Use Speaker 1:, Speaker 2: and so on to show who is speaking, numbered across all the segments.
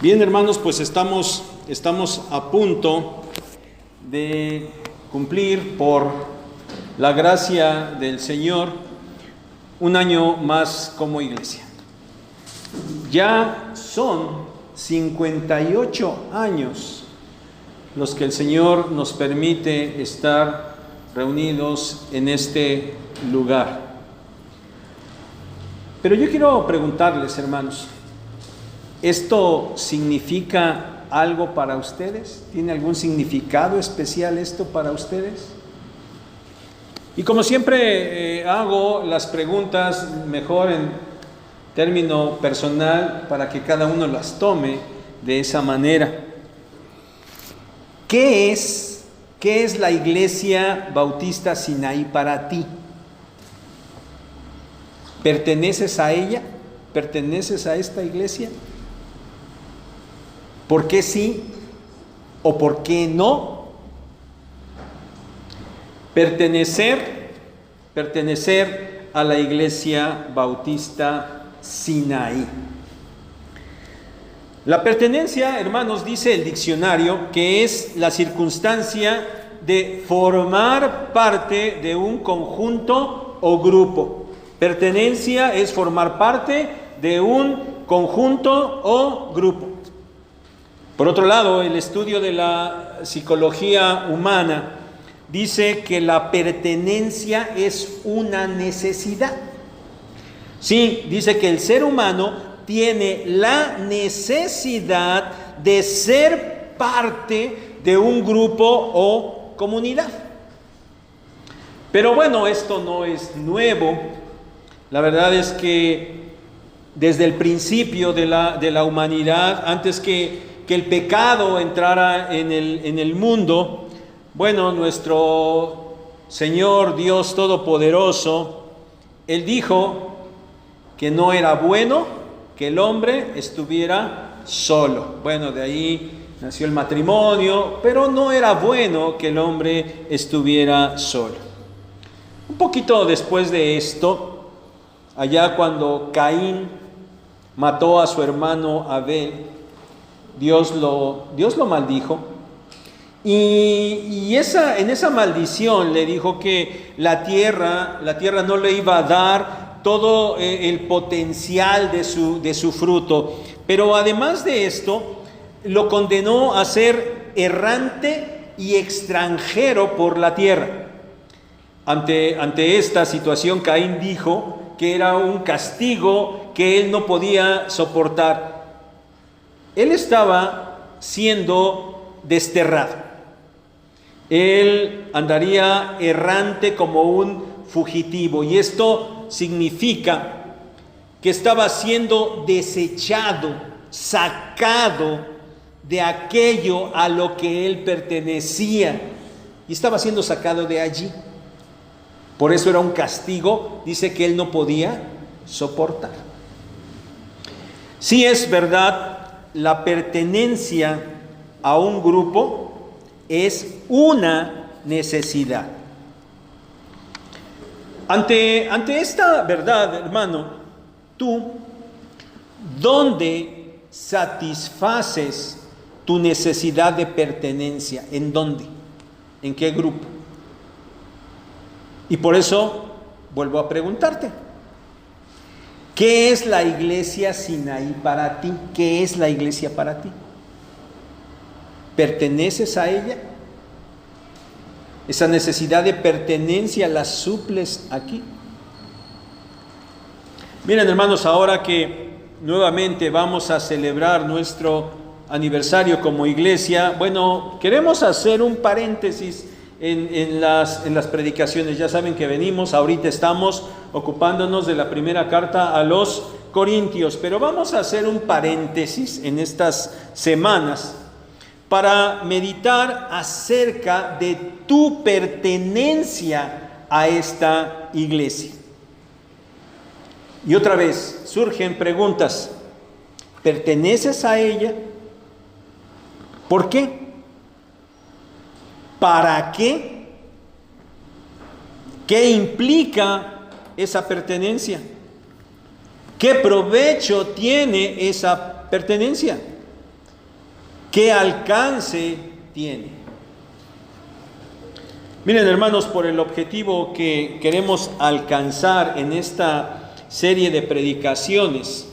Speaker 1: Bien, hermanos, pues estamos a punto de cumplir, por la gracia del Señor, un año más como iglesia. Ya son 58 años los que el Señor nos permite estar reunidos en este lugar. Pero yo quiero preguntarles, hermanos, ¿esto significa algo para ustedes? ¿Tiene algún significado especial esto para ustedes? Y como siempre hago las preguntas mejor en término personal para que cada uno las tome de esa manera. ¿Qué es la Iglesia Bautista Sinaí para ti? ¿Perteneces a ella? ¿Perteneces a esta iglesia? ¿Por qué sí o por qué no? Pertenecer a la Iglesia Bautista Sinaí. La pertenencia, hermanos, dice el diccionario, que es la circunstancia de formar parte de un conjunto o grupo. Pertenencia es formar parte de un conjunto o grupo. Por otro lado, el estudio de la psicología humana dice que la pertenencia es una necesidad. Sí, dice que el ser humano tiene la necesidad de ser parte de un grupo o comunidad. Pero bueno, esto no es nuevo. La verdad es que desde el principio de la humanidad, antes que el pecado entrara en el mundo, bueno, nuestro Señor Dios Todopoderoso, Él dijo que no era bueno que el hombre estuviera solo. Bueno, de ahí nació el matrimonio, pero no era bueno que el hombre estuviera solo. Un poquito después de esto, allá cuando Caín mató a su hermano Abel, Dios lo maldijo, y en esa maldición le dijo que la tierra no le iba a dar todo el potencial de su fruto, pero además de esto lo condenó a ser errante y extranjero por la tierra. Ante esta situación, Caín dijo que era un castigo que él no podía soportar. Él estaba siendo desterrado. Él andaría errante como un fugitivo, y esto significa que estaba siendo desechado, sacado de aquello a lo que él pertenecía, y estaba siendo sacado de allí. Por eso era un castigo, dice, que él no podía soportar. Sí, es verdad, la pertenencia a un grupo es una necesidad. Ante esta verdad, hermano, tú, ¿dónde satisfaces tu necesidad de pertenencia? ¿En dónde? ¿En qué grupo? Y por eso vuelvo a preguntarte, ¿qué es la Iglesia Sinaí para ti? ¿Qué es la iglesia para ti? ¿Perteneces a ella? ¿Esa necesidad de pertenencia la suples aquí? Miren, hermanos, ahora que nuevamente vamos a celebrar nuestro aniversario como iglesia, bueno, queremos hacer un paréntesis en las predicaciones. Ya saben que ahorita estamos ocupándonos de la primera carta a los Corintios, pero vamos a hacer un paréntesis en estas semanas para meditar acerca de tu pertenencia a esta iglesia. Y otra vez surgen preguntas: ¿perteneces a ella? ¿Por qué? ¿Para qué? ¿Qué implica esa pertenencia? ¿Qué provecho tiene esa pertenencia? ¿Qué alcance tiene? Miren, hermanos, por el objetivo que queremos alcanzar en esta serie de predicaciones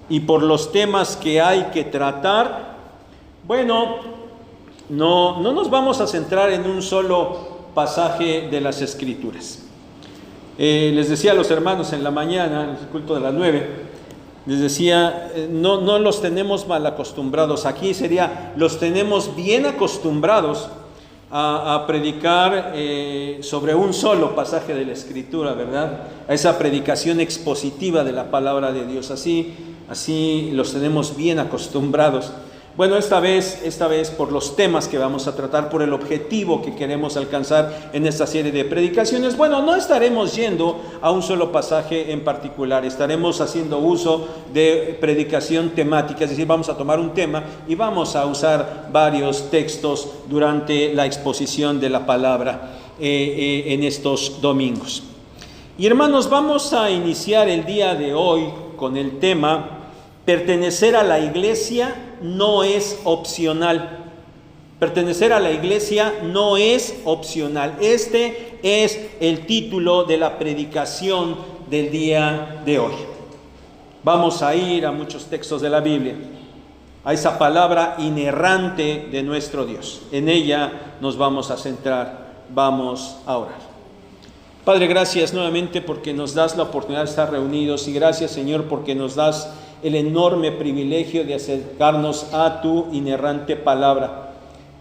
Speaker 1: y por los temas que hay que tratar, bueno, no nos vamos a centrar en un solo pasaje de las Escrituras. Les decía a los hermanos en la mañana, en el culto de las 9, les decía, no los tenemos mal acostumbrados. Aquí sería, los tenemos bien acostumbrados a predicar sobre un solo pasaje de la Escritura, ¿verdad? A esa predicación expositiva de la palabra de Dios. Así los tenemos bien acostumbrados. Bueno, esta vez por los temas que vamos a tratar, por el objetivo que queremos alcanzar en esta serie de predicaciones, bueno, no estaremos yendo a un solo pasaje en particular, estaremos haciendo uso de predicación temática, es decir, vamos a tomar un tema y vamos a usar varios textos durante la exposición de la palabra en estos domingos. Y hermanos, vamos a iniciar el día de hoy con el tema: pertenecer a la iglesia no es opcional. Pertenecer a la iglesia no es opcional. Este es el título de la predicación del día de hoy. Vamos a ir a muchos textos de la Biblia, a esa palabra inerrante de nuestro Dios. En ella nos vamos a centrar, vamos a orar. Padre, gracias nuevamente porque nos das la oportunidad de estar reunidos, y gracias, Señor, porque nos das el enorme privilegio de acercarnos a tu inerrante palabra.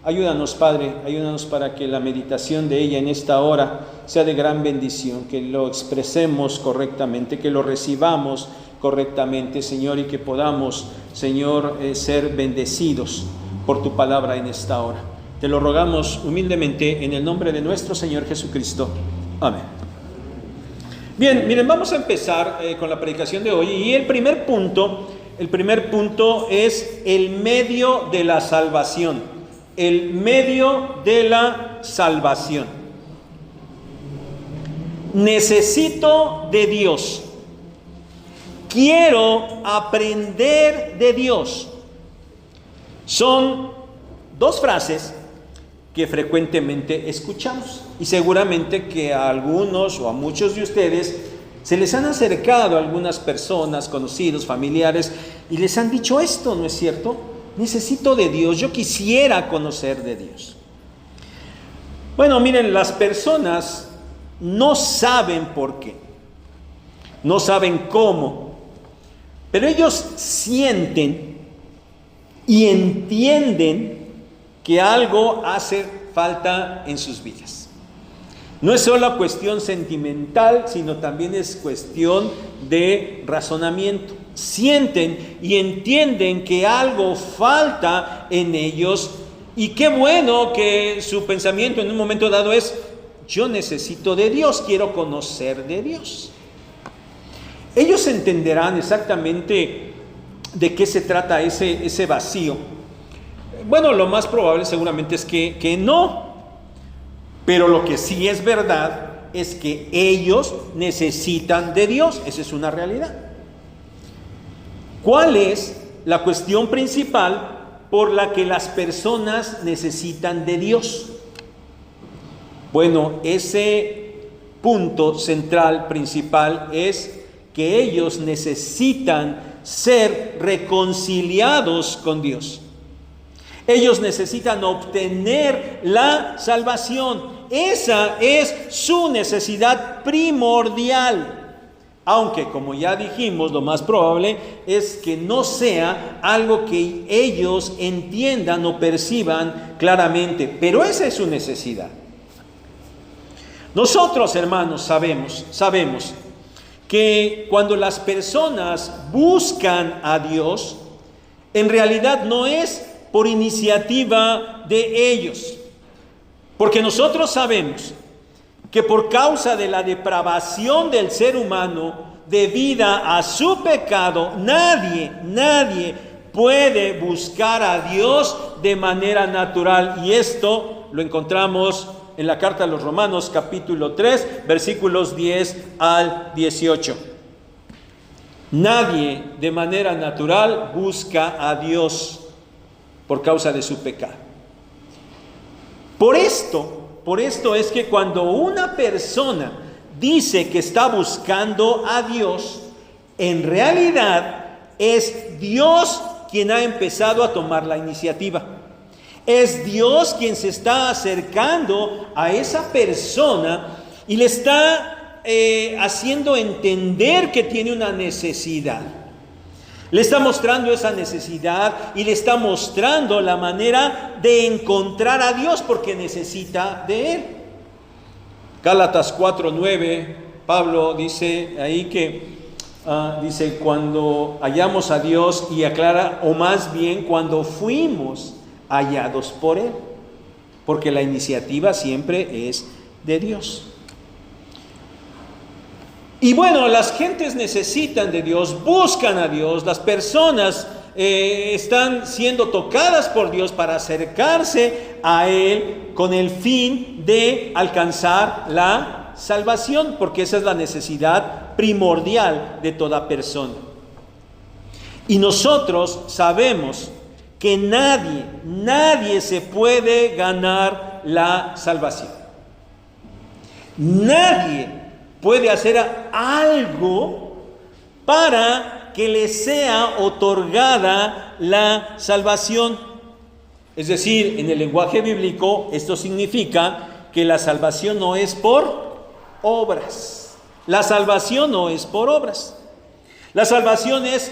Speaker 1: Ayúdanos, Padre, ayúdanos para que la meditación de ella en esta hora sea de gran bendición, que lo expresemos correctamente, que lo recibamos correctamente, Señor, y que podamos, Señor, ser bendecidos por tu palabra en esta hora. Te lo rogamos humildemente en el nombre de nuestro Señor Jesucristo. Amén. Bien, miren, vamos a empezar con la predicación de hoy, y el primer punto es el medio de la salvación. El medio de la salvación. Necesito de Dios. Quiero aprender de Dios. Son dos frases que frecuentemente escuchamos, y seguramente que a algunos o a muchos de ustedes se les han acercado algunas personas, conocidos, familiares, y les han dicho esto, ¿no es cierto? Necesito de Dios, yo quisiera conocer de Dios. Bueno, miren, las personas no saben por qué, no saben cómo, pero ellos sienten y entienden que algo hace falta en sus vidas. No es solo cuestión sentimental, sino también es cuestión de razonamiento. Sienten y entienden que algo falta en ellos, y qué bueno que su pensamiento en un momento dado es: yo necesito de Dios, quiero conocer de Dios. Ellos entenderán exactamente de qué se trata ese vacío. Bueno, lo más probable seguramente es que no, pero lo que sí es verdad es que ellos necesitan de Dios. Esa es una realidad. ¿Cuál es la cuestión principal por la que las personas necesitan de Dios? Bueno, ese punto central principal es que ellos necesitan ser reconciliados con Dios. Ellos necesitan obtener la salvación. Esa es su necesidad primordial. Aunque, como ya dijimos, lo más probable es que no sea algo que ellos entiendan o perciban claramente, pero esa es su necesidad. Nosotros, hermanos, sabemos que cuando las personas buscan a Dios, en realidad no es por iniciativa de ellos, porque nosotros sabemos que por causa de la depravación del ser humano debida a su pecado, nadie puede buscar a Dios de manera natural, y esto lo encontramos en la carta a los Romanos capítulo 3 versículos 10 al 18. Nadie de manera natural busca a Dios. por causa de su pecado. Por esto es que cuando una persona dice que está buscando a Dios, en realidad es Dios quien ha empezado a tomar la iniciativa. Es Dios quien se está acercando a esa persona y le está haciendo entender que tiene una necesidad. Le está mostrando esa necesidad y le está mostrando la manera de encontrar a Dios porque necesita de Él. Gálatas 4:9, Pablo dice ahí que dice cuando hallamos a Dios, y aclara, o más bien cuando fuimos hallados por Él, porque la iniciativa siempre es de Dios. Y bueno, las gentes necesitan de Dios, buscan a Dios, las personas están siendo tocadas por Dios para acercarse a Él con el fin de alcanzar la salvación, porque esa es la necesidad primordial de toda persona. Y nosotros sabemos que nadie se puede ganar la salvación. Nadie puede hacer algo para que le sea otorgada la salvación. Es decir, en el lenguaje bíblico, esto significa que la salvación no es por obras. La salvación no es por obras. La salvación es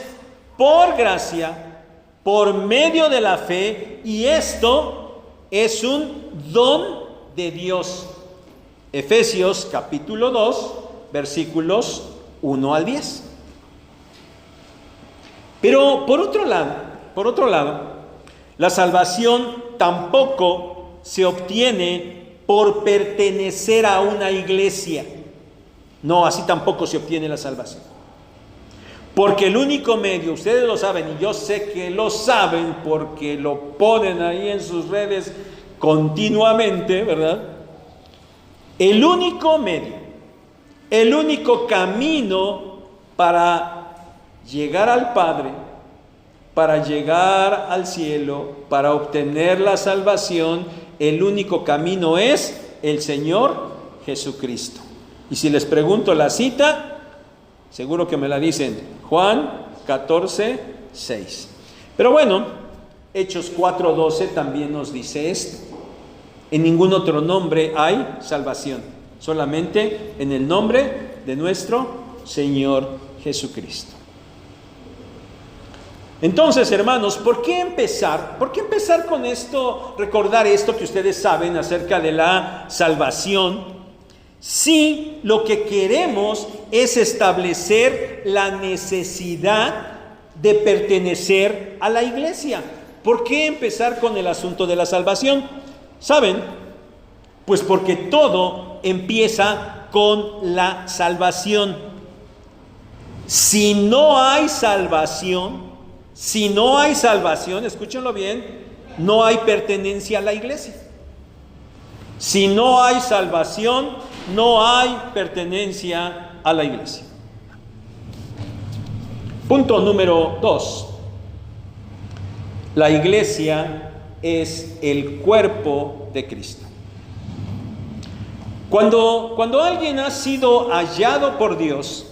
Speaker 1: por gracia, por medio de la fe, y esto es un don de Dios. Efesios capítulo 2, versículos 1 al 10. Pero por otro lado, la salvación tampoco se obtiene por pertenecer a una iglesia. No, así tampoco se obtiene la salvación. Porque el único medio, ustedes lo saben, y yo sé que lo saben porque lo ponen ahí en sus redes continuamente, ¿verdad? El único medio, el único camino para llegar al Padre, para llegar al cielo, para obtener la salvación, el único camino es el Señor Jesucristo. Y si les pregunto la cita, seguro que me la dicen, Juan 14:6. Pero bueno, Hechos 4:12 también nos dice esto. En ningún otro nombre hay salvación, solamente en el nombre de nuestro Señor Jesucristo. Entonces, hermanos, ¿por qué empezar? ¿Por qué empezar con esto, recordar esto que ustedes saben acerca de la salvación? Si lo que queremos es establecer la necesidad de pertenecer a la iglesia. ¿Por qué empezar con el asunto de la salvación? ¿Saben? Pues porque todo empieza con la salvación. Si no hay salvación, escúchenlo bien, no hay pertenencia a la iglesia. Si no hay salvación, no hay pertenencia a la iglesia. Punto número 2. La iglesia es el cuerpo de Cristo. Cuando alguien ha sido hallado por Dios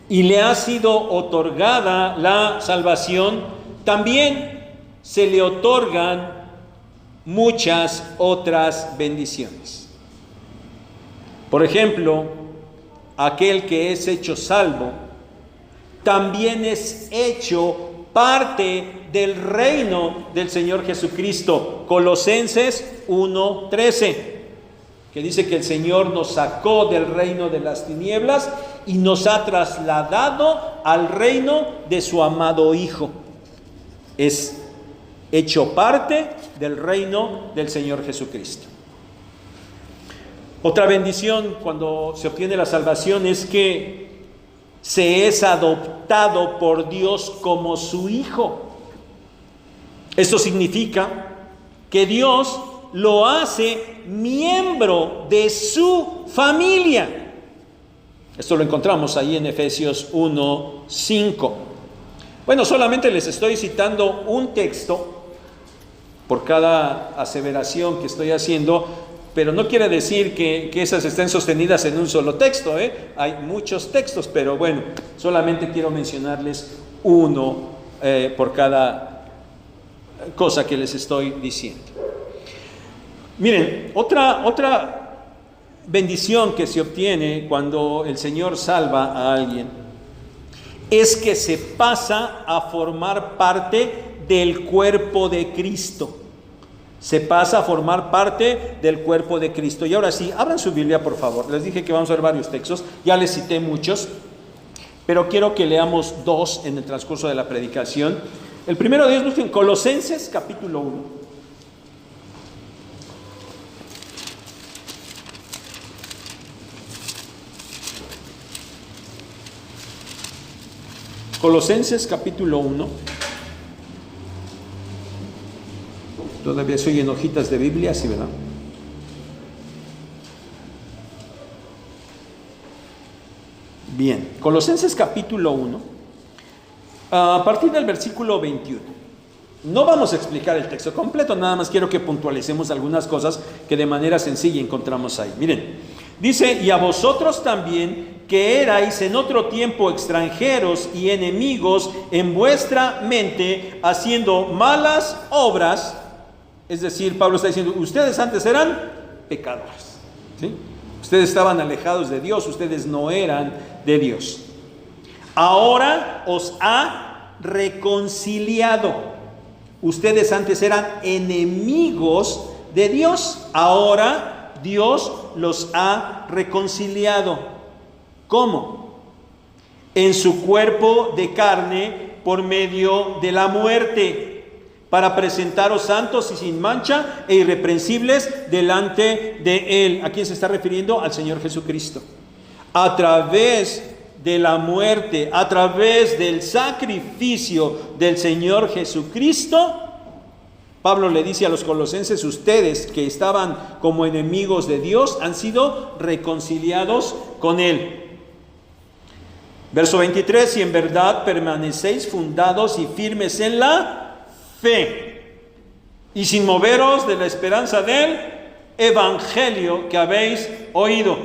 Speaker 1: y le ha sido otorgada la salvación, también se le otorgan muchas otras bendiciones. Por ejemplo, aquel que es hecho salvo, también es hecho parte del reino del Señor Jesucristo. Colosenses 1:13, que dice que el Señor nos sacó del reino de las tinieblas y nos ha trasladado al reino de su amado Hijo. Es hecho parte del reino del Señor Jesucristo. Otra bendición cuando se obtiene la salvación es que se es adoptado por Dios como su hijo. Esto significa que Dios lo hace miembro de su familia. Esto lo encontramos ahí en Efesios 1:5. Bueno, solamente les estoy citando un texto por cada aseveración que estoy haciendo, pero no quiere decir que esas estén sostenidas en un solo texto, Hay muchos textos, pero bueno, solamente quiero mencionarles uno por cada cosa que les estoy diciendo. Miren, otra bendición que se obtiene cuando el Señor salva a alguien es que se pasa a formar parte del cuerpo de Cristo. Se pasa a formar parte del cuerpo de Cristo. Y ahora sí, abran su Biblia, por favor. Les dije que vamos a ver varios textos, ya les cité muchos, pero quiero que leamos dos en el transcurso de la predicación. El primero de ellos, busquen Colosenses capítulo 1. Colosenses capítulo 1. Todavía soy en hojitas de Biblia, ¿sí, verdad? Bien, Colosenses capítulo 1, a partir del versículo 21. No vamos a explicar el texto completo, nada más quiero que puntualicemos algunas cosas que de manera sencilla encontramos ahí. Miren, dice: y a vosotros también, que erais en otro tiempo extranjeros y enemigos en vuestra mente, haciendo malas obras. Es decir, Pablo está diciendo, ustedes antes eran pecadores, ¿sí? Ustedes estaban alejados de Dios, ustedes no eran de Dios. Ahora os ha reconciliado. Ustedes antes eran enemigos de Dios, ahora Dios los ha reconciliado. ¿Cómo? En su cuerpo de carne por medio de la muerte, para presentaros santos y sin mancha e irreprensibles delante de Él. ¿A quién se está refiriendo? Al Señor Jesucristo. A través de la muerte, a través del sacrificio del Señor Jesucristo, Pablo le dice a los colosenses: ustedes que estaban como enemigos de Dios han sido reconciliados con Él. Verso 23: y en verdad permanecéis fundados y firmes en la fe, y sin moveros de la esperanza del evangelio que habéis oído,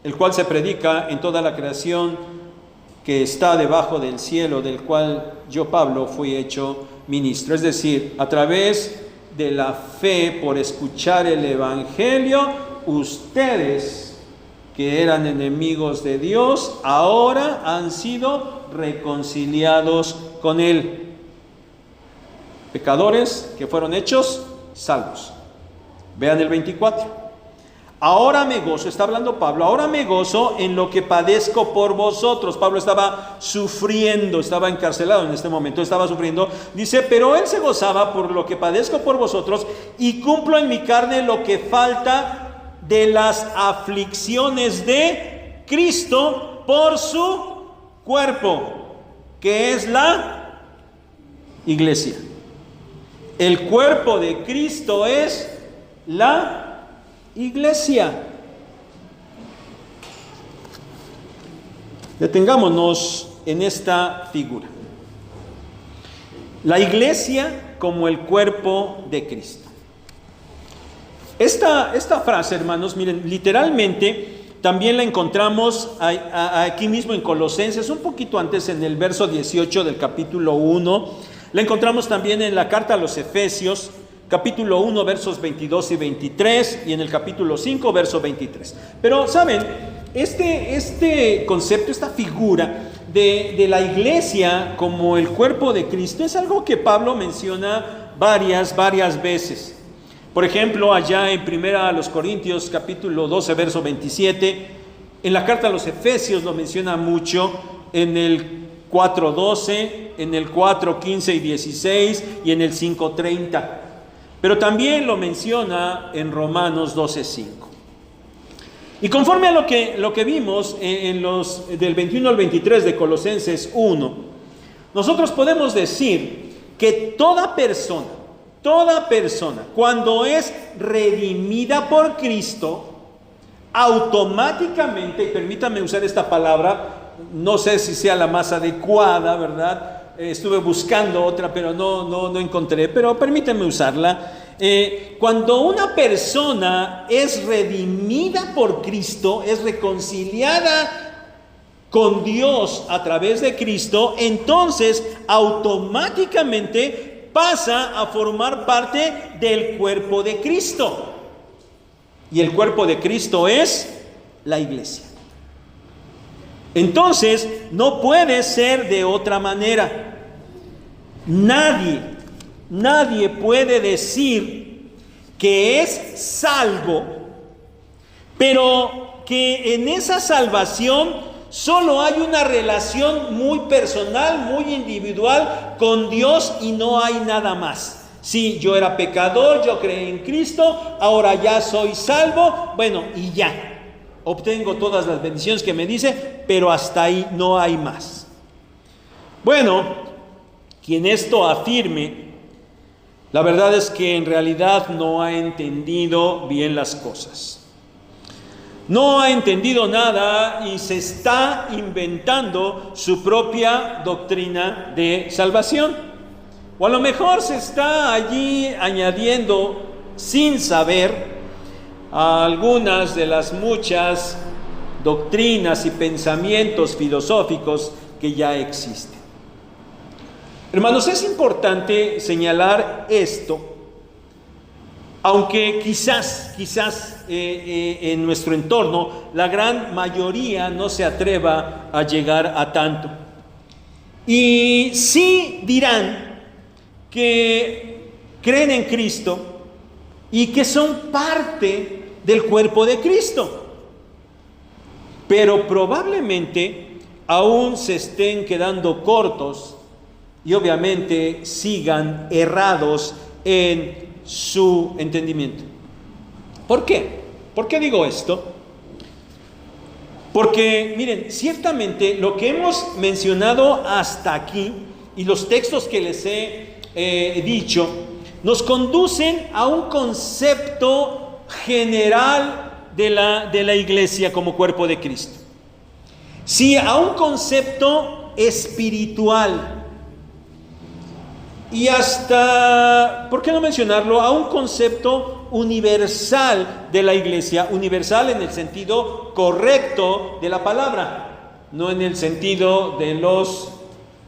Speaker 1: el cual se predica en toda la creación que está debajo del cielo, del cual yo, Pablo, fui hecho ministro. Es decir, a través de la fe, por escuchar el evangelio, ustedes que eran enemigos de Dios, ahora han sido reconciliados con Él. Pecadores que fueron hechos salvos. Vean el 24. Ahora me gozo, está hablando Pablo, ahora me gozo en lo que padezco por vosotros. Pablo estaba sufriendo, estaba encarcelado en este momento, estaba sufriendo. Dice, pero él se gozaba por lo que padezco por vosotros y cumplo en mi carne lo que falta de las aflicciones de Cristo por su cuerpo, que es la iglesia. El cuerpo de Cristo es la iglesia. Detengámonos en esta figura. La iglesia como el cuerpo de Cristo. Esta frase, hermanos, miren, literalmente también la encontramos aquí mismo en Colosenses, un poquito antes, en el verso 18 del capítulo 1. La encontramos también en la carta a los Efesios, capítulo 1, versos 22 y 23, y en el capítulo 5, verso 23. Pero, ¿saben? Este concepto, esta figura de la iglesia como el cuerpo de Cristo es algo que Pablo menciona varias veces. Por ejemplo, allá en 1 Corintios, capítulo 12, verso 27, en la carta a los Efesios lo menciona mucho, en el 4:12, en el 4:15 y 16 y en el 5:30. Pero también lo menciona en Romanos 12:5. Y conforme a lo que vimos en los del 21 al 23 de Colosenses 1, nosotros podemos decir que toda persona, cuando es redimida por Cristo, automáticamente, y permítame usar esta palabra, no sé si sea la más adecuada, ¿verdad? estuve buscando otra, pero no encontré, pero permítanme usarla. Cuando una persona es redimida por Cristo, es reconciliada con Dios a través de Cristo, entonces automáticamente pasa a formar parte del cuerpo de Cristo. Y el cuerpo de Cristo es la iglesia. Entonces, no puede ser de otra manera. Nadie puede decir que es salvo, pero que en esa salvación solo hay una relación muy personal, muy individual con Dios y no hay nada más. Sí, yo era pecador, yo creí en Cristo, ahora ya soy salvo, bueno, y ya. Obtengo todas las bendiciones que me dice, pero hasta ahí no hay más. Bueno, quien esto afirme, la verdad es que en realidad no ha entendido bien las cosas. No ha entendido nada y se está inventando su propia doctrina de salvación. O a lo mejor se está allí añadiendo sin saber a algunas de las muchas doctrinas y pensamientos filosóficos que ya existen. Hermanos, es importante señalar esto, aunque quizás en nuestro entorno la gran mayoría no se atreva a llegar a tanto. Y sí dirán que creen en Cristo y que son parte del cuerpo de Cristo, pero probablemente aún se estén quedando cortos y obviamente sigan errados en su entendimiento. ¿Por qué? ¿Por qué digo esto? Porque, miren, ciertamente lo que hemos mencionado hasta aquí y los textos que les he dicho nos conducen a un concepto general de la iglesia como cuerpo de Cristo. Sí, a un concepto espiritual. Y hasta, ¿por qué no mencionarlo? A un concepto universal de la iglesia, universal en el sentido correcto de la palabra, no en el sentido de los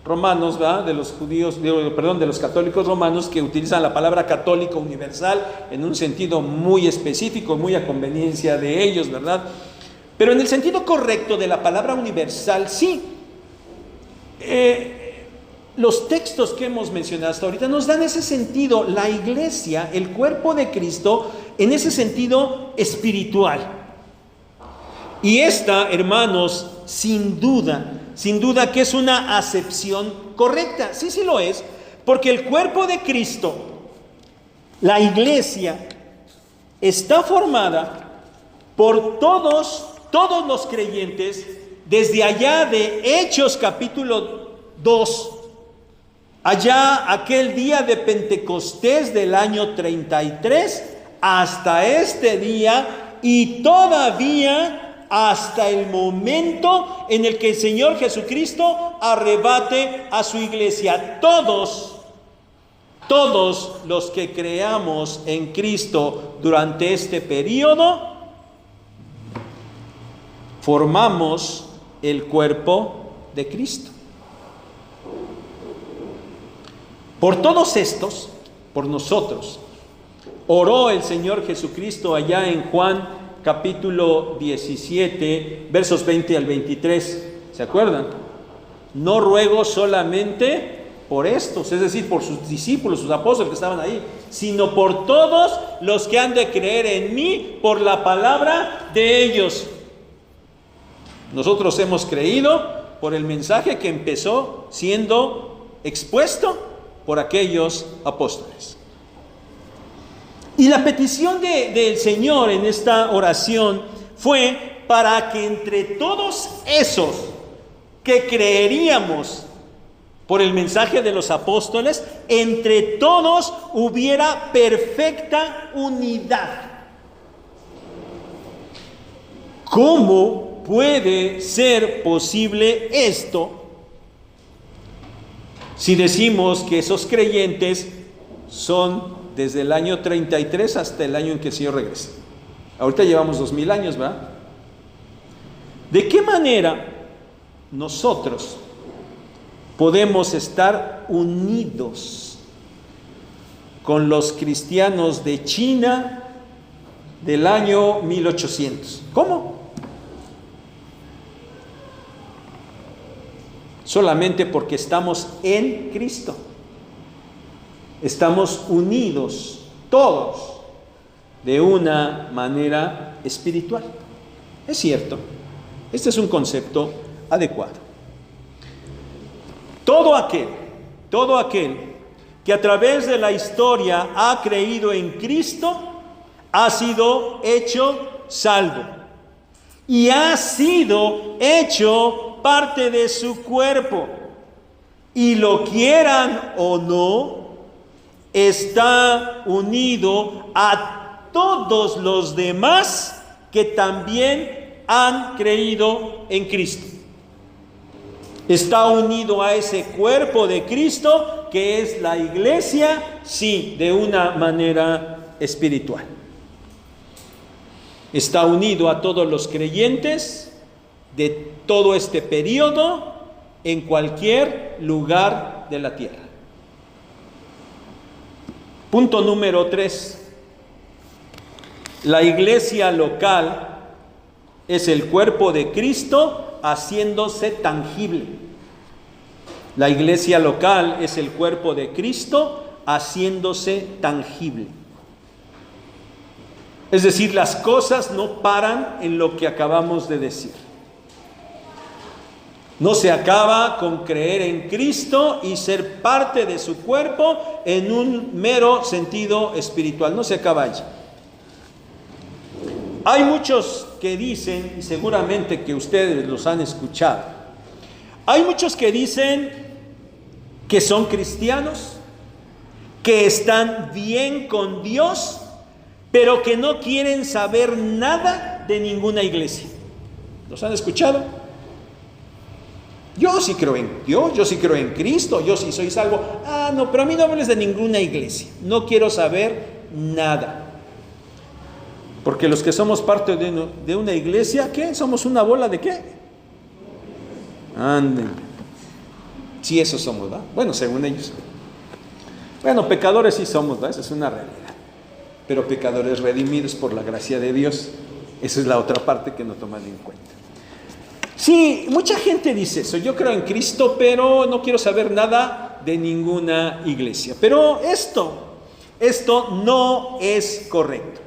Speaker 1: romanos, ¿verdad? De los judíos, de los católicos romanos que utilizan la palabra católico universal en un sentido muy específico, muy a conveniencia de ellos, ¿verdad? Pero en el sentido correcto de la palabra universal, sí. Los textos que hemos mencionado hasta ahorita nos dan ese sentido, la iglesia, el cuerpo de Cristo, en ese sentido espiritual. Y esta, hermanos, sin duda que es una acepción correcta. Sí lo es, porque el cuerpo de Cristo, la iglesia, está formada por todos los creyentes, desde allá de Hechos capítulo 2, allá aquel día de Pentecostés del año 33 hasta este día y todavía hasta el momento en el que el Señor Jesucristo arrebate a su iglesia. Todos los que creamos en Cristo durante este periodo formamos el cuerpo de Cristo. Por todos estos, por nosotros, oró el Señor Jesucristo allá en Juan capítulo 17, versos 20 al 23. ¿Se acuerdan? No ruego solamente por estos, es decir, por sus discípulos, sus apóstoles que estaban ahí, sino por todos los que han de creer en mí por la palabra de ellos. Nosotros hemos creído por el mensaje que empezó siendo expuesto por aquellos apóstoles. Y la petición del Señor en esta oración fue para que entre todos esos que creeríamos por el mensaje de los apóstoles, entre todos hubiera perfecta unidad. ¿Cómo puede ser posible esto? Si decimos que esos creyentes son desde el año 33 hasta el año en que el Señor regrese. Ahorita llevamos 2000 años, ¿verdad? ¿De qué manera nosotros podemos estar unidos con los cristianos de China del año 1800? ¿Cómo? Solamente porque estamos en Cristo. Estamos unidos todos de una manera espiritual. Es cierto, este es un concepto adecuado. Todo aquel que a través de la historia ha creído en Cristo ha sido hecho salvo y ha sido hecho parte de su cuerpo, y lo quieran o no, está unido a todos los demás que también han creído en Cristo. Está unido a ese cuerpo de Cristo que es la iglesia, sí, de una manera espiritual. Está unido a todos los creyentes de todo este periodo en cualquier lugar de la tierra. Punto número 3. La iglesia local es el cuerpo de Cristo haciéndose tangible. La iglesia local es el cuerpo de Cristo haciéndose tangible. Es decir, las cosas no paran en lo que acabamos de decir. No se acaba con creer en Cristo y ser parte de su cuerpo en un mero sentido espiritual. No se acaba allí. Hay muchos que dicen, y seguramente que ustedes los han escuchado, hay muchos que dicen que son cristianos, que están bien con Dios, pero que no quieren saber nada de ninguna iglesia. ¿Los han escuchado? Yo sí creo en Dios, yo sí creo en Cristo, yo sí soy salvo. No, pero a mí no hables de ninguna iglesia. No quiero saber nada. Porque los que somos parte de una iglesia, ¿qué? ¿Somos una bola de qué? Anden. Sí, eso somos, ¿verdad? Bueno, según ellos. Bueno, pecadores sí somos, ¿verdad? Esa es una realidad. Pero pecadores redimidos por la gracia de Dios. Esa es la otra parte que no toman en cuenta. Sí, mucha gente dice eso. Yo creo en Cristo, pero no quiero saber nada de ninguna iglesia. Pero esto no es correcto.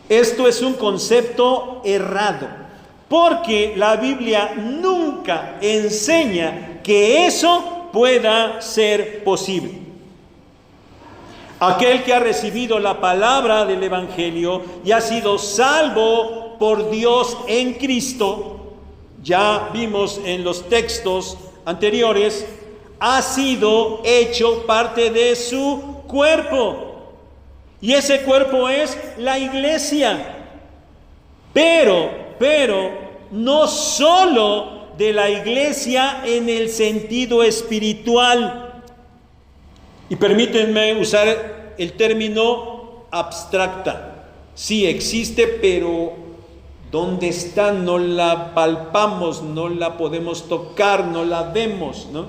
Speaker 1: Esto es un concepto errado, porque la Biblia nunca enseña que eso pueda ser posible. Aquel que ha recibido la palabra del Evangelio y ha sido salvo por Dios en Cristo, ya vimos en los textos anteriores, ha sido hecho parte de su cuerpo. Y ese cuerpo es la iglesia. Pero no solo de la iglesia en el sentido espiritual. Y permítanme usar el término abstracta. Sí existe, pero ¿dónde está? No la palpamos, no la podemos tocar, no la vemos, ¿no?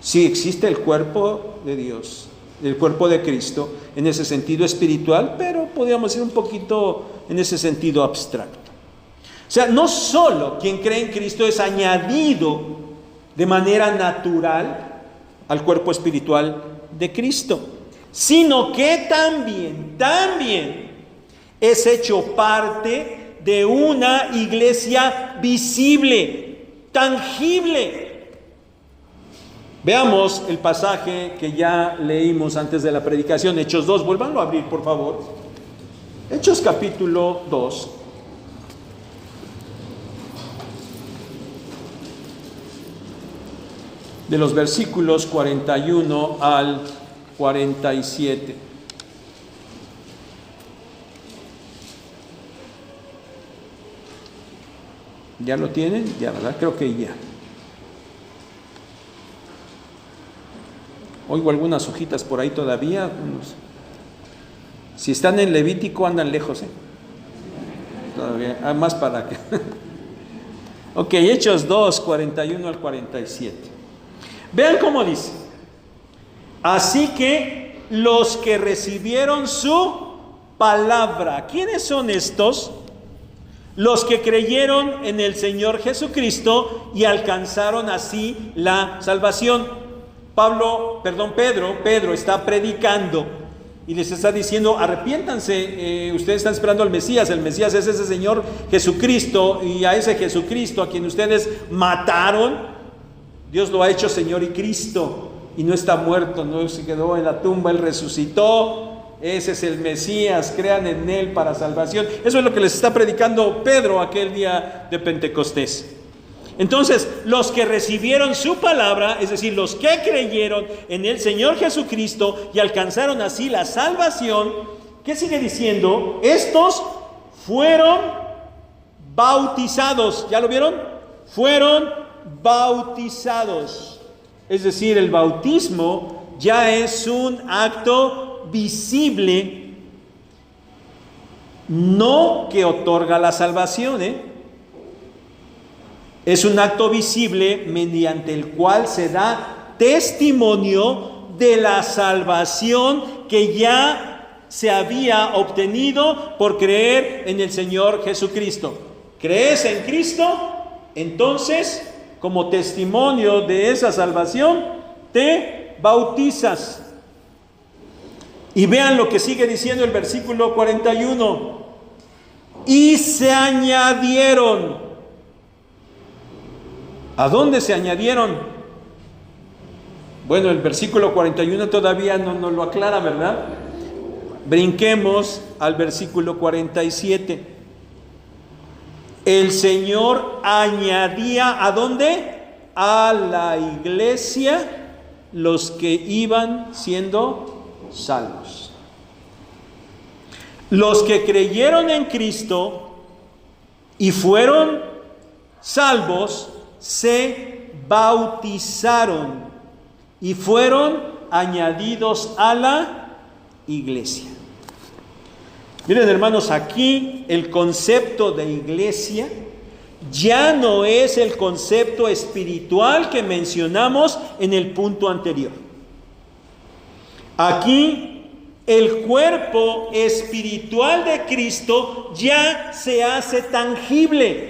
Speaker 1: Sí existe el cuerpo de Dios, el cuerpo de Cristo, en ese sentido espiritual, pero podríamos ir un poquito en ese sentido abstracto. O sea, no solo quien cree en Cristo es añadido de manera natural al cuerpo espiritual de Cristo, sino que también es hecho parte de una iglesia visible, tangible. Veamos el pasaje que ya leímos antes de la predicación, Hechos 2, vuélvanlo a abrir por favor. Hechos capítulo 2. De los versículos 41 al 47. ¿Ya lo tienen? Ya, ¿verdad? Creo que ya. Oigo algunas hojitas por ahí todavía. Si están en Levítico andan lejos, todavía, más para que... Ok, Hechos 2, 41 al 47. Vean cómo dice. Así que los que recibieron su palabra. ¿Quiénes son estos? Los que creyeron en el Señor Jesucristo y alcanzaron así la salvación. Pedro está predicando y les está diciendo: arrepiéntanse, ustedes están esperando al Mesías. El Mesías es ese Señor Jesucristo, y a ese Jesucristo a quien ustedes mataron, Dios lo ha hecho Señor y Cristo, y no está muerto, no se quedó en la tumba, Él resucitó. Ese es el Mesías, crean en Él para salvación. Eso es lo que les está predicando Pedro aquel día de Pentecostés. Entonces, los que recibieron su palabra, es decir, los que creyeron en el Señor Jesucristo y alcanzaron así la salvación, ¿qué sigue diciendo? Estos fueron bautizados. ¿Ya lo vieron? Fueron bautizados. Es decir, el bautismo ya es un acto visible, no que otorga la salvación, es un acto visible mediante el cual se da testimonio de la salvación que ya se había obtenido por creer en el Señor Jesucristo. ¿Crees en Cristo? Entonces, como testimonio de esa salvación, te bautizas. Y vean lo que sigue diciendo el versículo 41. Y se añadieron. ¿A dónde se añadieron? Bueno, el versículo 41 todavía no nos lo aclara, ¿verdad? Brinquemos al versículo 47. El Señor añadía, ¿a dónde? A la iglesia los que iban siendo salvos. Los que creyeron en Cristo y fueron salvos se bautizaron y fueron añadidos a la iglesia. Miren, hermanos, aquí el concepto de iglesia ya no es el concepto espiritual que mencionamos en el punto anterior. Aquí el cuerpo espiritual de Cristo ya se hace tangible,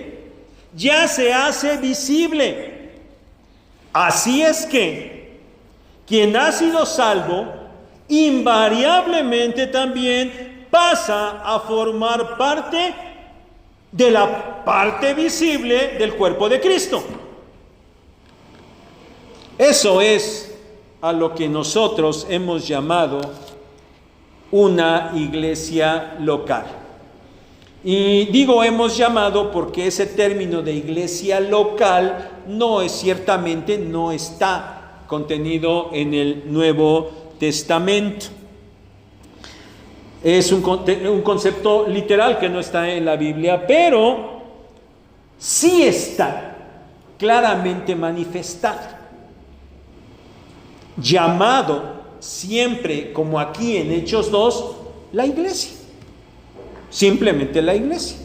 Speaker 1: ya se hace visible. Así es que quien ha sido salvo invariablemente también pasa a formar parte de la parte visible del cuerpo de Cristo. Eso es a lo que nosotros hemos llamado una iglesia local. Y digo hemos llamado porque ese término de iglesia local ciertamente no está contenido en el Nuevo Testamento. Es un concepto literal que no está en la Biblia, pero sí está claramente manifestado. Llamado siempre, como aquí en Hechos 2, la iglesia. Simplemente la iglesia.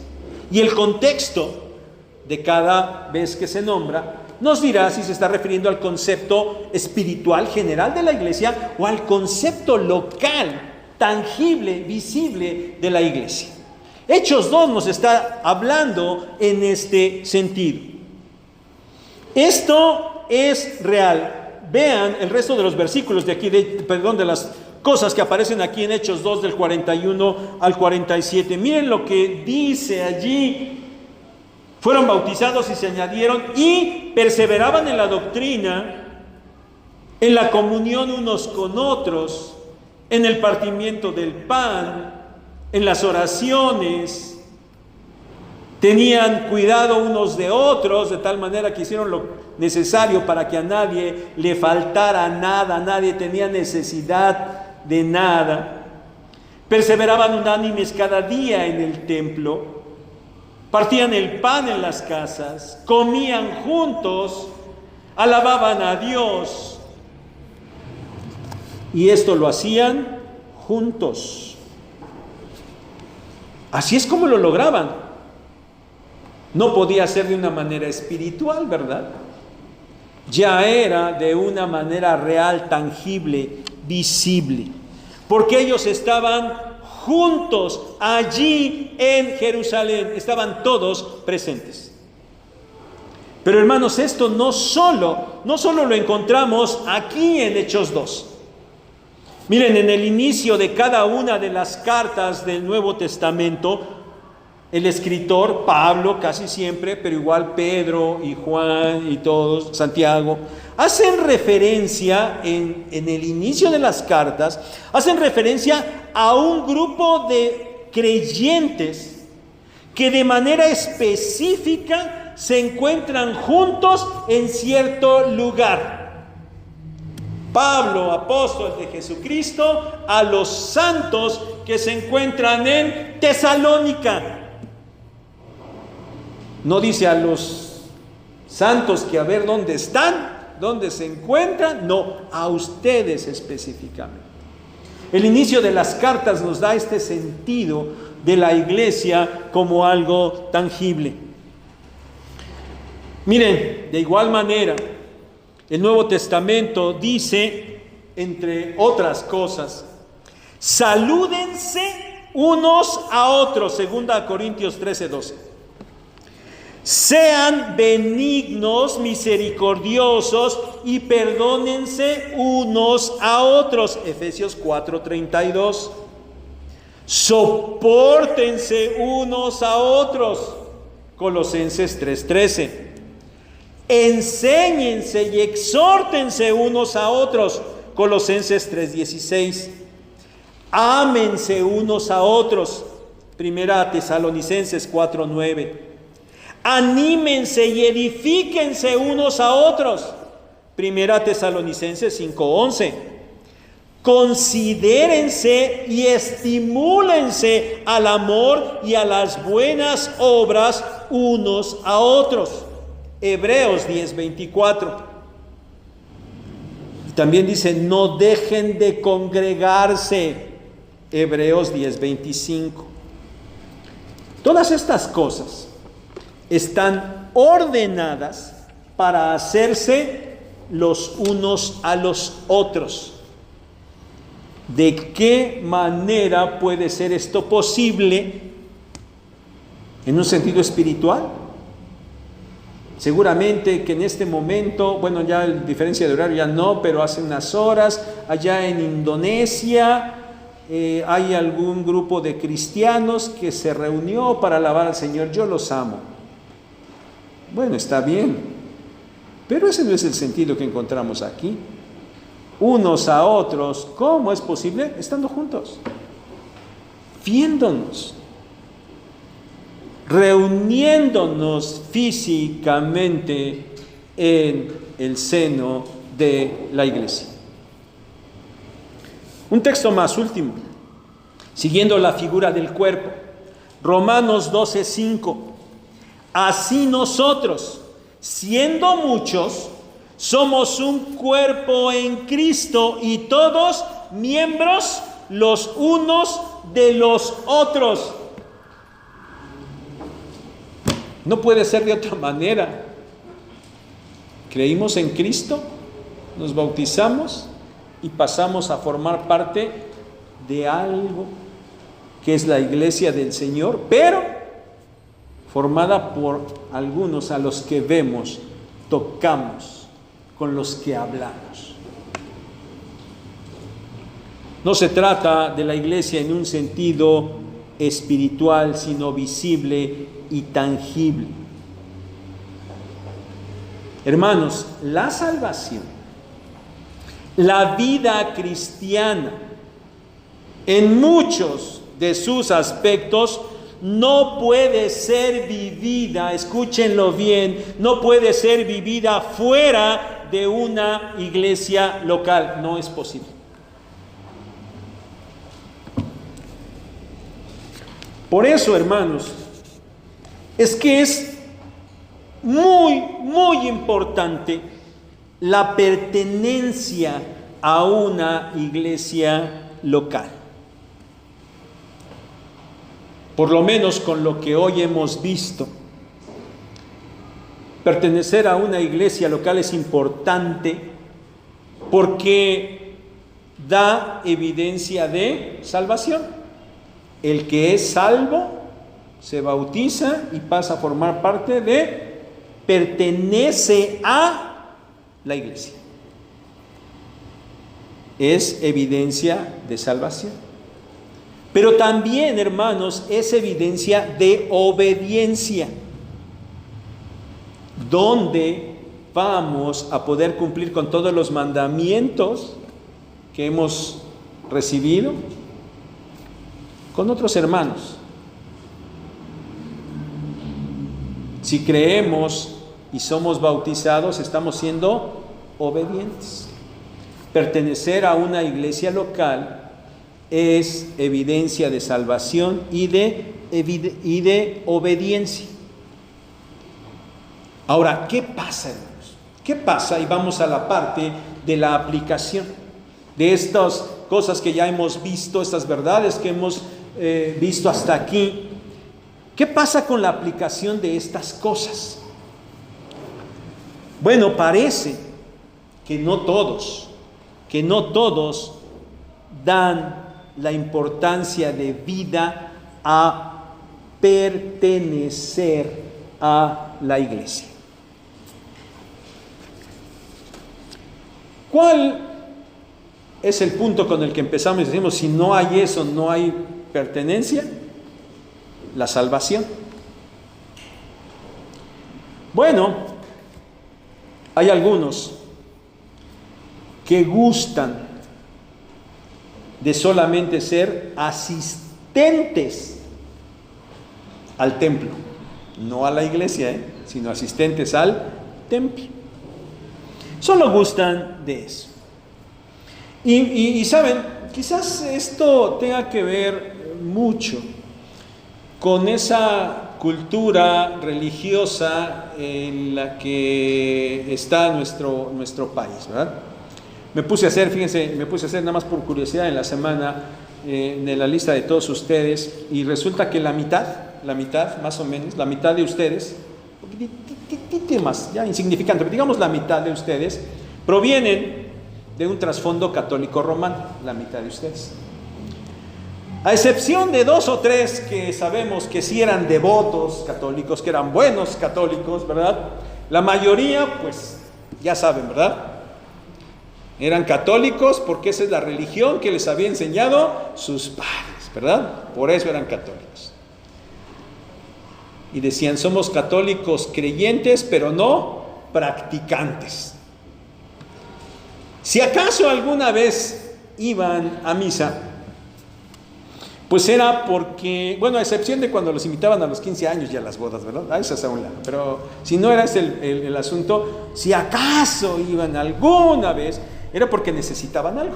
Speaker 1: Y el contexto de cada vez que se nombra nos dirá si se está refiriendo al concepto espiritual general de la iglesia o al concepto local, tangible, visible de la iglesia. Hechos 2 nos está hablando en este sentido. Esto es real. Vean el resto de los versículos de aquí, de las cosas que aparecen aquí en Hechos 2 del 41 al 47. Miren lo que dice allí. Fueron bautizados y se añadieron y perseveraban en la doctrina, en la comunión unos con otros, en el partimiento del pan, en las oraciones. Tenían cuidado unos de otros, de tal manera que hicieron lo necesario para que a nadie le faltara nada, nadie tenía necesidad de nada. Perseveraban unánimes cada día en el templo, partían el pan en las casas, comían juntos, alababan a Dios. Y esto lo hacían juntos. Así es como lo lograban. No podía ser de una manera espiritual, ¿verdad? Ya era de una manera real, tangible, visible. Porque ellos estaban juntos allí en Jerusalén. Estaban todos presentes. Pero hermanos, esto no solo lo encontramos aquí en Hechos 2. Miren, en el inicio de cada una de las cartas del Nuevo Testamento, el escritor, Pablo casi siempre, pero igual Pedro y Juan y todos, Santiago, hacen referencia en el inicio de las cartas, hacen referencia a un grupo de creyentes que de manera específica se encuentran juntos en cierto lugar. Pablo, apóstol de Jesucristo, a los santos que se encuentran en Tesalónica. No dice a los santos que a ver dónde están, dónde se encuentran, no, a ustedes específicamente. El inicio de las cartas nos da este sentido de la iglesia como algo tangible. Miren, de igual manera, el Nuevo Testamento dice, entre otras cosas, salúdense unos a otros, 2 Corintios 13:12. Sean benignos, misericordiosos y perdónense unos a otros, Efesios 4:32. Sopórtense unos a otros, Colosenses 3:13. Enséñense y exhórtense unos a otros, Colosenses 3:16. Ámense unos a otros, 1 Tesalonicenses 4:9. Anímense y edifíquense unos a otros, 1 Tesalonicenses 5:11. Considérense y estimúlense al amor y a las buenas obras unos a otros, Hebreos 10:24. También dice, no dejen de congregarse, Hebreos 10:25. Todas estas cosas están ordenadas para hacerse los unos a los otros. ¿De qué manera puede ser esto posible en un sentido espiritual? Seguramente que en este momento, bueno, ya la diferencia de horario ya no, pero hace unas horas, allá en Indonesia, hay algún grupo de cristianos que se reunió para alabar al Señor. Yo los amo. Bueno, está bien, pero ese no es el sentido que encontramos aquí. Unos a otros, ¿cómo es posible? Estando juntos, viéndonos, reuniéndonos físicamente en el seno de la iglesia. Un texto más, último, siguiendo la figura del cuerpo, Romanos 12:5. Así nosotros, siendo muchos, somos un cuerpo en Cristo y todos miembros los unos de los otros. No puede ser de otra manera. Creímos en Cristo, nos bautizamos y pasamos a formar parte de algo que es la iglesia del Señor, pero formada por algunos a los que vemos, tocamos, con los que hablamos. No se trata de la iglesia en un sentido espiritual, sino visible y tangible. Hermanos, la salvación, la vida cristiana, en muchos de sus aspectos, no puede ser vivida, escúchenlo bien, no puede ser vivida fuera de una iglesia local. No es posible. Por eso, hermanos, es que es muy, muy importante la pertenencia a una iglesia local. Por lo menos con lo que hoy hemos visto, pertenecer a una iglesia local es importante porque da evidencia de salvación. El que es salvo se bautiza y pasa a formar parte pertenece a la iglesia. Es evidencia de salvación. Pero también, hermanos, es evidencia de obediencia, donde vamos a poder cumplir con todos los mandamientos que hemos recibido con otros hermanos. Si creemos y somos bautizados, estamos siendo obedientes. Pertenecer a una iglesia local es evidencia de salvación y de obediencia. Ahora, ¿qué pasa, hermanos? ¿Qué pasa? Y vamos a la parte de la aplicación de estas cosas que ya hemos visto, estas verdades que hemos visto hasta aquí. ¿Qué pasa con la aplicación de estas cosas? Bueno, parece que no todos dan la importancia de vida a pertenecer a la iglesia. ¿Cuál es el punto con el que empezamos y decimos, si no hay eso, no hay pertenencia? La salvación. Bueno, hay algunos que gustan de solamente ser asistentes al templo, no a la iglesia, sino asistentes al templo. Solo gustan de eso. Y saben, quizás esto tenga que ver mucho con esa cultura religiosa en la que está nuestro país, ¿verdad? Me puse a hacer nada más por curiosidad en la semana de la lista de todos ustedes, y resulta que la mitad más o menos, la mitad de ustedes, más, ya insignificante, pero digamos la mitad de ustedes, provienen de un trasfondo católico romano, la mitad de ustedes. A excepción de 2 o 3 que sabemos que sí eran devotos católicos, que eran buenos católicos, ¿verdad? La mayoría, pues, ya saben, ¿verdad? Eran católicos porque esa es la religión que les había enseñado sus padres, ¿verdad? Por eso eran católicos. Y decían, somos católicos creyentes, pero no practicantes. Si acaso alguna vez iban a misa, pues era porque, bueno, a excepción de cuando los invitaban a los 15 años y a las bodas, ¿verdad? A esas a un lado. Pero si no era ese el asunto, si acaso iban alguna vez, era porque necesitaban algo.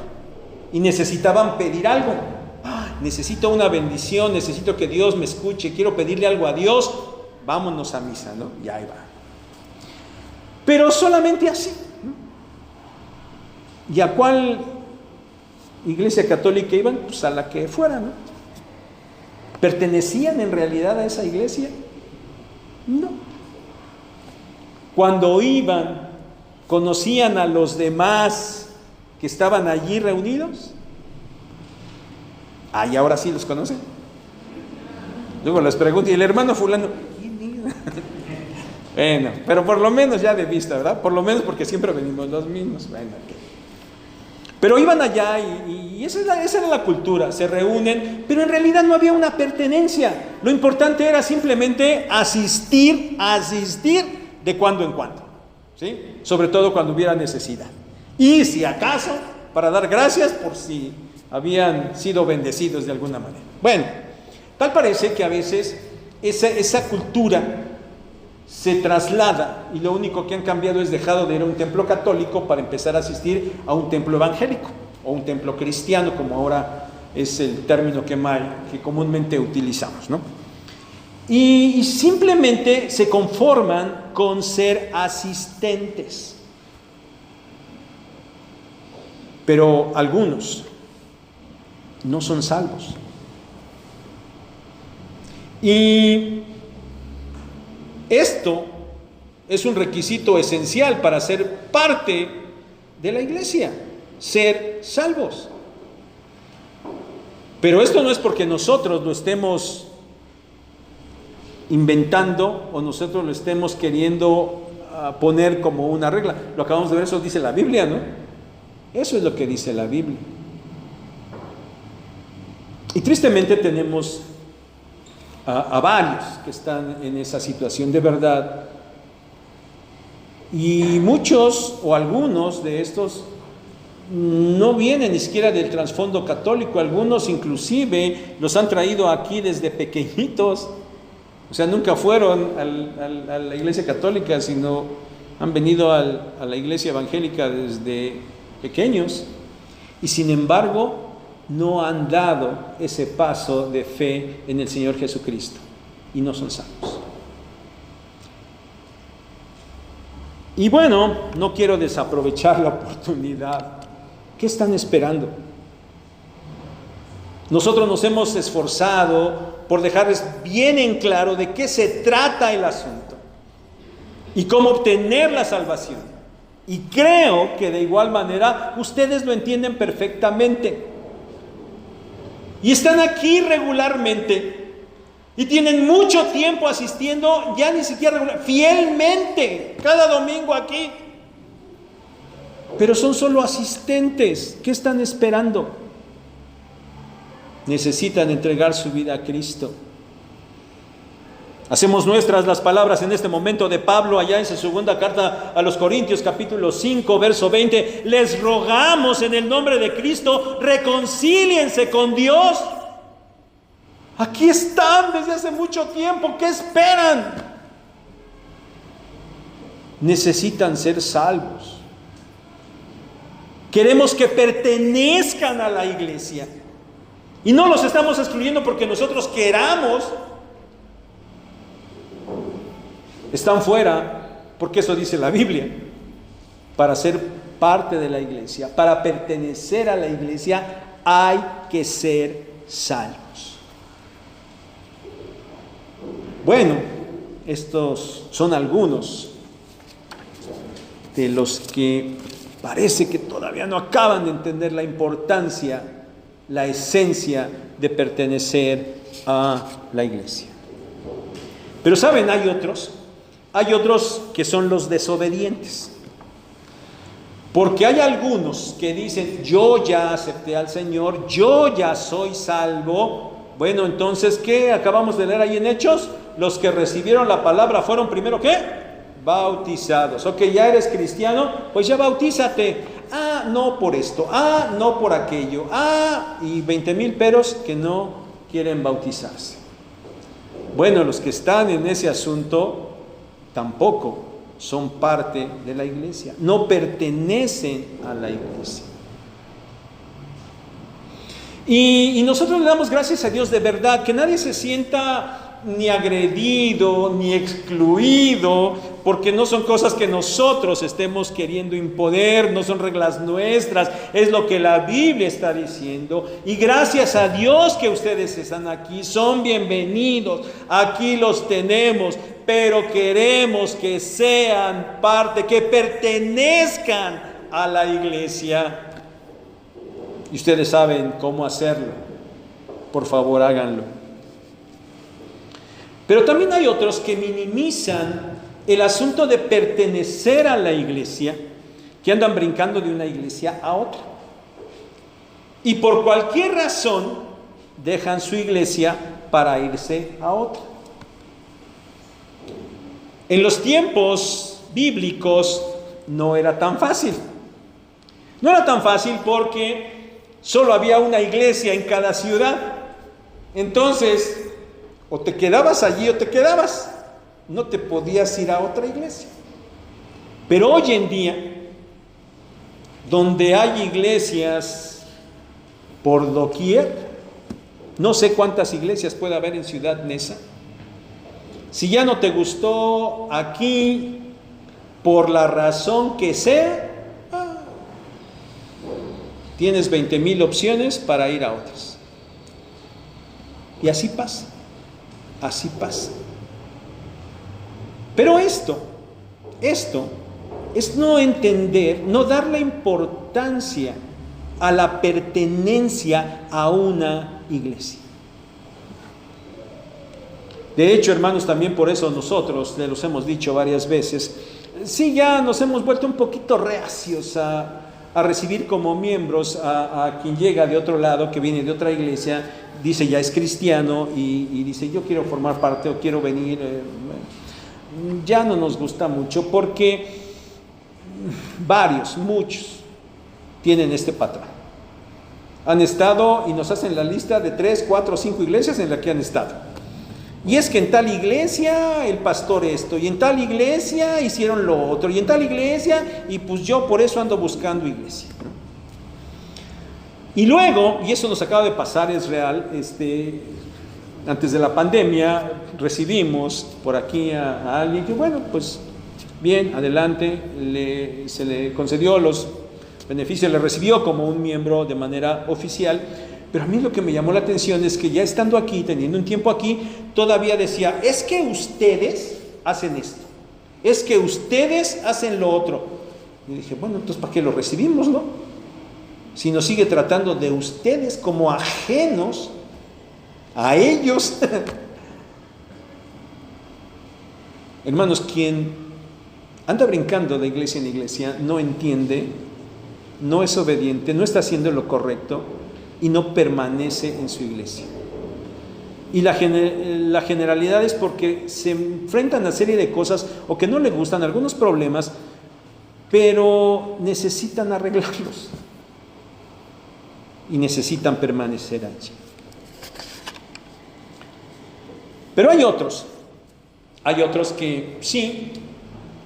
Speaker 1: Y necesitaban pedir algo. Necesito una bendición, necesito que Dios me escuche, quiero pedirle algo a Dios, vámonos a misa, ¿no? Y ahí va. Pero solamente así, ¿no? ¿Y a cuál iglesia católica iban? Pues a la que fuera, ¿no? ¿Pertenecían en realidad a esa iglesia? No. Cuando iban, ¿conocían a los demás que estaban allí reunidos? Y ahora sí los conocen. Luego les pregunto, ¿y el hermano fulano? Bueno, pero por lo menos ya de vista, ¿verdad? Por lo menos porque siempre venimos los mismos. Bueno, okay. Pero iban allá y esa era la cultura, se reúnen, pero en realidad no había una pertenencia. Lo importante era simplemente asistir de cuando en cuando, ¿sí? Sobre todo cuando hubiera necesidad. Y si acaso, para dar gracias por si habían sido bendecidos de alguna manera. Bueno, tal parece que a veces esa cultura se traslada y lo único que han cambiado es dejado de ir a un templo católico para empezar a asistir a un templo evangélico o un templo cristiano, como ahora es el término que comúnmente utilizamos, ¿no? Y simplemente se conforman con ser asistentes. Pero algunos no son salvos. Y esto es un requisito esencial para ser parte de la iglesia, ser salvos. Pero esto no es porque nosotros lo estemos inventando o nosotros lo estemos queriendo poner como una regla. Lo acabamos de ver, eso dice la Biblia, ¿no? Eso es lo que dice la Biblia. Y tristemente tenemos a varios que están en esa situación de verdad. Y muchos o algunos de estos no vienen ni siquiera del trasfondo católico. Algunos inclusive los han traído aquí desde pequeñitos. O sea, nunca fueron a la iglesia católica, sino han venido a la iglesia evangélica desde pequeños. Y sin embargo, no han dado ese paso de fe en el Señor Jesucristo. Y no son salvos. Y bueno, no quiero desaprovechar la oportunidad. ¿Qué están esperando? Nosotros nos hemos esforzado por dejarles bien en claro de qué se trata el asunto y cómo obtener la salvación. Y creo que de igual manera ustedes lo entienden perfectamente. Y están aquí regularmente y tienen mucho tiempo asistiendo, ya ni siquiera fielmente, cada domingo aquí. Pero son solo asistentes. ¿Qué están esperando? Necesitan entregar su vida a Cristo. Hacemos nuestras las palabras en este momento de Pablo allá en su segunda carta a los Corintios, capítulo 5, verso 20. Les rogamos en el nombre de Cristo, reconcíliense con Dios. Aquí están desde hace mucho tiempo. ¿Qué esperan? Necesitan ser salvos. Queremos que pertenezcan a la iglesia. Y no los estamos excluyendo porque nosotros queramos. Están fuera, porque eso dice la Biblia, para ser parte de la iglesia, para pertenecer a la iglesia, hay que ser salvos. Bueno, estos son algunos de los que parece que todavía no acaban de entender la importancia, la esencia de pertenecer a la iglesia. Pero saben, hay otros que son los desobedientes. Porque hay algunos que dicen, yo ya acepté al Señor, yo ya soy salvo. Bueno, entonces, ¿qué acabamos de leer ahí en Hechos? Los que recibieron la palabra fueron primero, ¿qué? Bautizados. Ok, ya eres cristiano, pues ya bautízate. Ah, no por esto, ah, no por aquello, ah, y 20,000 peros que no quieren bautizarse. Bueno, los que están en ese asunto tampoco son parte de la iglesia, no pertenecen a la iglesia. Y nosotros le damos gracias a Dios de verdad, que nadie se sienta ni agredido, ni excluido, porque no son cosas que nosotros estemos queriendo imponer, no son reglas nuestras, es lo que la Biblia está diciendo. Y gracias a Dios que ustedes están aquí, son bienvenidos, aquí los tenemos, pero queremos que sean parte, que pertenezcan a la iglesia. Y ustedes saben cómo hacerlo. Por favor, háganlo. Pero también hay otros que minimizan el asunto de pertenecer a la iglesia, que andan brincando de una iglesia a otra. Y por cualquier razón dejan su iglesia para irse a otra. En los tiempos bíblicos no era tan fácil. No era tan fácil porque solo había una iglesia en cada ciudad. Entonces, o te quedabas allí o te quedabas. No te podías ir a otra iglesia. Pero hoy en día, donde hay iglesias por doquier, no sé cuántas iglesias puede haber en Ciudad Neza. Si ya no te gustó aquí, por la razón que sea, tienes 20,000 opciones para ir a otras. Y así pasa, así pasa. Pero esto es no entender, no darle importancia a la pertenencia a una iglesia. De hecho, hermanos, también por eso nosotros, les los hemos dicho varias veces, sí, ya nos hemos vuelto un poquito reacios a recibir como miembros a quien llega de otro lado, que viene de otra iglesia, dice ya es cristiano y dice yo quiero formar parte o quiero venir. Ya no nos gusta mucho porque muchos tienen este patrón. Han estado y nos hacen la lista de 3, 4, 5 iglesias en las que han estado. Y es que en tal iglesia el pastor esto, y en tal iglesia hicieron lo otro, y en tal iglesia, y pues yo por eso ando buscando iglesia. Y luego, y eso nos acaba de pasar, es real, antes de la pandemia recibimos por aquí a alguien que, bueno, pues bien, adelante, se le concedió los beneficios, le recibió como un miembro de manera oficial, pero a mí lo que me llamó la atención es que ya estando aquí, teniendo un tiempo aquí, todavía decía, es que ustedes hacen esto, es que ustedes hacen lo otro. Y dije, bueno, entonces ¿para qué lo recibimos, no? Si nos sigue tratando de ustedes como ajenos a ellos. Hermanos, quien anda brincando de iglesia en iglesia no entiende, no es obediente, no está haciendo lo correcto y no permanece en su iglesia. Y la generalidad es porque se enfrentan a una serie de cosas o que no le gustan, algunos problemas, pero necesitan arreglarlos y necesitan permanecer allí. Pero hay otros que sí,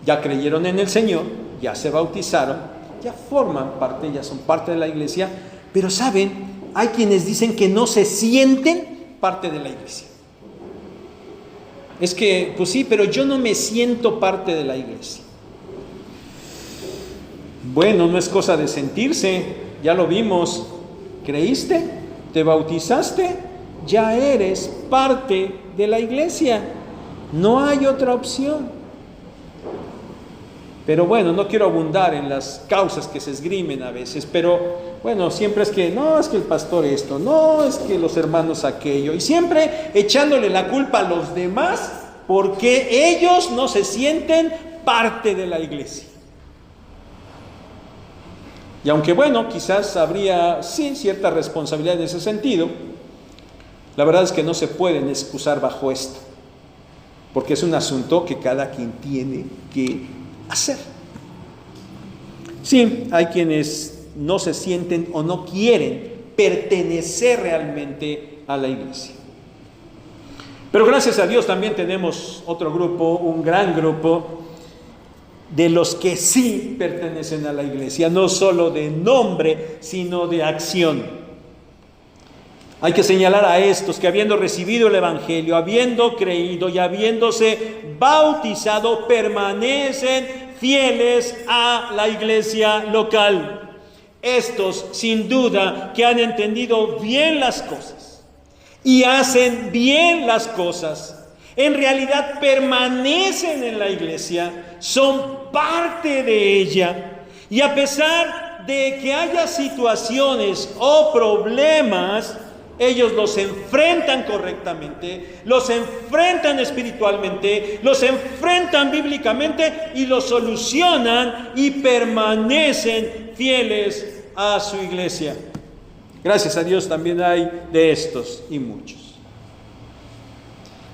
Speaker 1: ya creyeron en el Señor, ya se bautizaron, ya forman parte, ya son parte de la iglesia, pero saben, hay quienes dicen que no se sienten parte de la iglesia. Es que, pues sí, pero yo no me siento parte de la iglesia. Bueno, no es cosa de sentirse, ya lo vimos. ¿Creíste? ¿Te bautizaste? Ya eres parte de la iglesia. No hay otra opción. Pero bueno, no quiero abundar en las causas que se esgrimen a veces, pero bueno, siempre es que, no, es que el pastor esto, no, es que los hermanos aquello, y siempre echándole la culpa a los demás porque ellos no se sienten parte de la iglesia. Y aunque bueno, quizás habría sí cierta responsabilidad en ese sentido, la verdad es que no se pueden excusar bajo esto, porque es un asunto que cada quien tiene que hacer. Sí, hay quienes no se sienten o no quieren pertenecer realmente a la iglesia. Pero gracias a Dios también tenemos otro grupo, un gran grupo, de los que sí pertenecen a la iglesia, no solo de nombre, sino de acción. Hay que señalar a estos que habiendo recibido el Evangelio, habiendo creído y habiéndose bautizado, permanecen fieles a la iglesia local. Estos, sin duda, que han entendido bien las cosas y hacen bien las cosas, en realidad permanecen en la iglesia, son parte de ella, y a pesar de que haya situaciones o problemas, ellos los enfrentan correctamente, los enfrentan espiritualmente, los enfrentan bíblicamente y los solucionan y permanecen fieles a su iglesia. Gracias a Dios también hay de estos y muchos.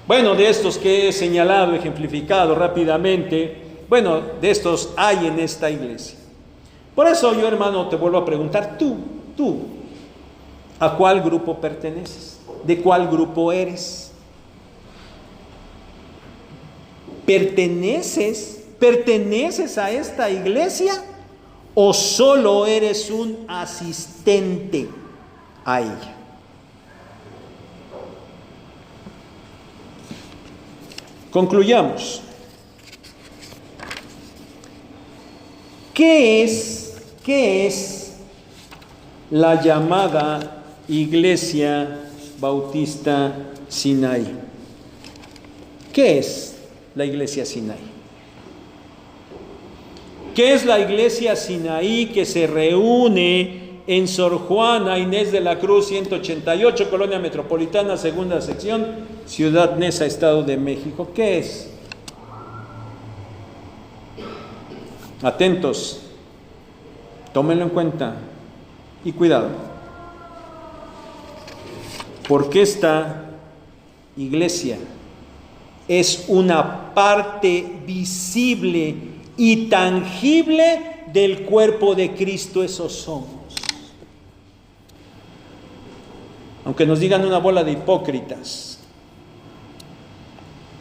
Speaker 1: Bueno, de estos que he señalado, ejemplificado rápidamente, bueno, de estos hay en esta iglesia. Por eso yo, hermano, te vuelvo a preguntar, tú, ¿a cuál grupo perteneces? ¿De cuál grupo eres? ¿Perteneces a esta iglesia o solo eres un asistente a ella? Concluyamos. ¿Qué es la llamada Iglesia Bautista Sinaí. ¿Qué es la Iglesia Sinaí? ¿Qué es la Iglesia Sinaí que se reúne en Sor Juana Inés de la Cruz 188, Colonia Metropolitana, segunda sección, Ciudad Neza, Estado de México? ¿Qué es? Atentos, tómenlo en cuenta y cuidado, porque esta iglesia es una parte visible y tangible del cuerpo de Cristo. Eso somos. Aunque nos digan una bola de hipócritas,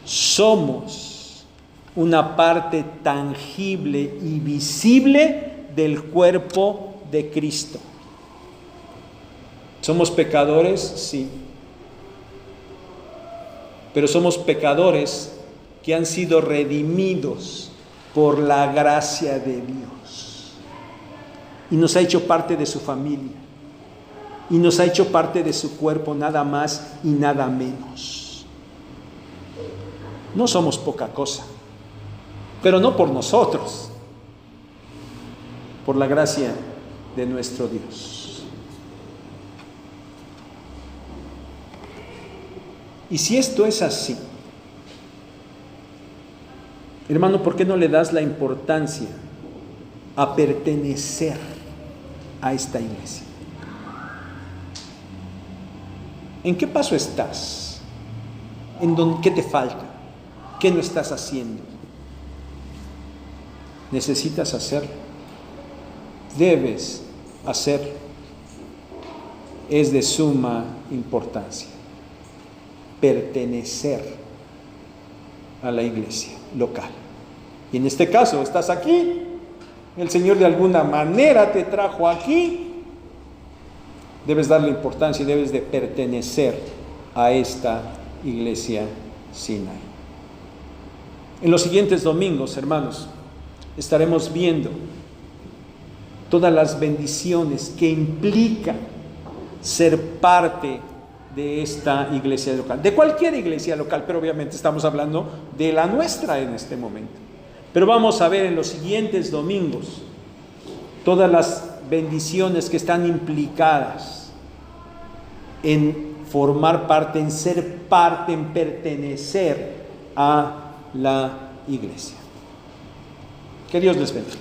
Speaker 1: somos una parte tangible y visible del cuerpo de Cristo. ¿Somos pecadores? Sí. Pero somos pecadores que han sido redimidos por la gracia de Dios. Y nos ha hecho parte de su familia. Y nos ha hecho parte de su cuerpo, nada más y nada menos. No somos poca cosa, pero no por nosotros, por la gracia de nuestro Dios. Y si esto es así, hermano, ¿por qué no le das la importancia a pertenecer a esta iglesia? ¿En qué paso estás? ¿Qué te falta? ¿Qué no estás haciendo? Necesitas hacerlo. Debes hacerlo. Es de suma importancia pertenecer a la iglesia local. Y en este caso, estás aquí. El Señor de alguna manera te trajo aquí. Debes darle importancia y debes de pertenecer a esta iglesia Sinaí. En los siguientes domingos, hermanos, estaremos viendo todas las bendiciones que implica ser parte de esta iglesia local, de cualquier iglesia local, pero obviamente estamos hablando de la nuestra en este momento. Pero vamos a ver en los siguientes domingos todas las bendiciones que están implicadas en formar parte, en ser parte, en pertenecer a la iglesia. Que Dios les bendiga.